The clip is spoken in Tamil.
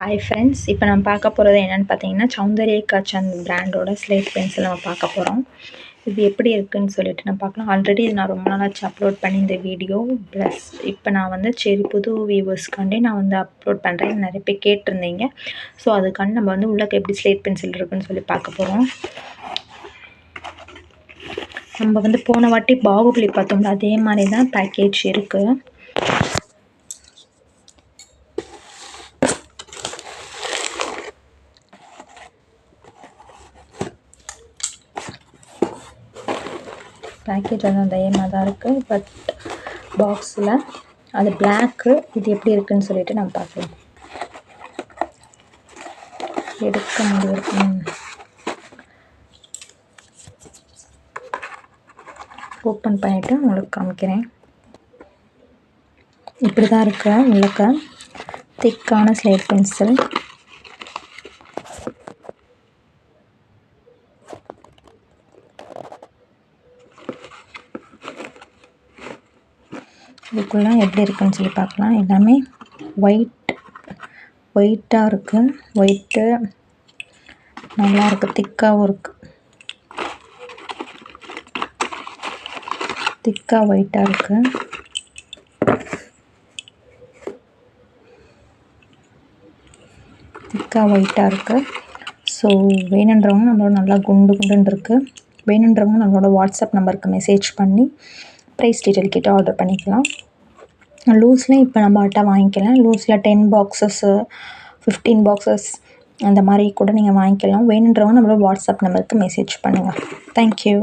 ஹாய் ஃப்ரெண்ட்ஸ், இப்போ நம்ம பார்க்க போகிறது என்னென்னு பார்த்தீங்கன்னா, சௌந்தர்யா சந்த் பிராண்டோட ஸ்லேட் பென்சில் நம்ம பார்க்க போகிறோம். இது எப்படி இருக்குதுன்னு சொல்லிட்டு நம்ம பார்க்கலாம். ஆல்ரெடி இது நான் ரொம்ப நாளாச்சு அப்லோட் பண்ணி இந்த வீடியோ. ப்ளஸ் இப்போ நான் வந்து சரி புது வியூவர்ஸ்க்காண்டி நான் வந்து அப்லோட் பண்ணுறேன். நிறைய பேர் கேட்டிருந்தீங்க. ஸோ அதுக்காண்டி நம்ம வந்து உள்ளே எப்படி ஸ்லேட் பென்சில் இருக்குதுன்னு சொல்லி பார்க்க போகிறோம். நம்ம வந்து போன வாட்டி பாகுபலி பார்த்தோம்ல, அதே மாதிரி தான் பேக்கேஜ் இருக்குது. பேக்கேஜ் வந்து அதே மாதிரி தான் இருக்குது. பட் பாக்ஸில் அது பிளாக்கு. இது எப்படி இருக்குதுன்னு சொல்லிட்டு நம்ம பார்க்கலாம். எடுக்க முடியும். ஓப்பன் பண்ணிவிட்டு உங்களுக்கு காமிக்கிறேன். இப்படி தான் இருக்கு உள்ளக்க. திக்கான ஸ்லேட் பென்சில். இதுக்குள்ளே எப்படி இருக்குன்னு சொல்லி பார்க்கலாம். எல்லாமே ஒயிட்டாக இருக்குது. ஒயிட்டு நல்லா இருக்குது. திக்காகவும் இருக்குது. திக்காக ஒயிட்டாக இருக்குது. ஸோ வேணுன்றவங்க நம்மளோட நல்லா குண்டுன்னு இருக்குது. வேணுன்றவங்க நம்மளோட வாட்ஸ்அப் நம்பருக்கு மெசேஜ் பண்ணி ப்ரைஸ் டீட்டெயில் கேட்டு ஆர்டர் பண்ணிக்கலாம். லூஸ்லேயும் இப்போ நம்மகிட்ட வாங்கிக்கலாம். லூஸில் 10 பாக்ஸஸ்ஸு 15 பாக்ஸஸ் அந்த மாதிரி கூட நீங்கள் வாங்கிக்கலாம். வேணுன்றவங்க நம்மளோட வாட்ஸ்அப் நம்பருக்கு மெசேஜ் பண்ணுங்கள். தேங்க்யூ.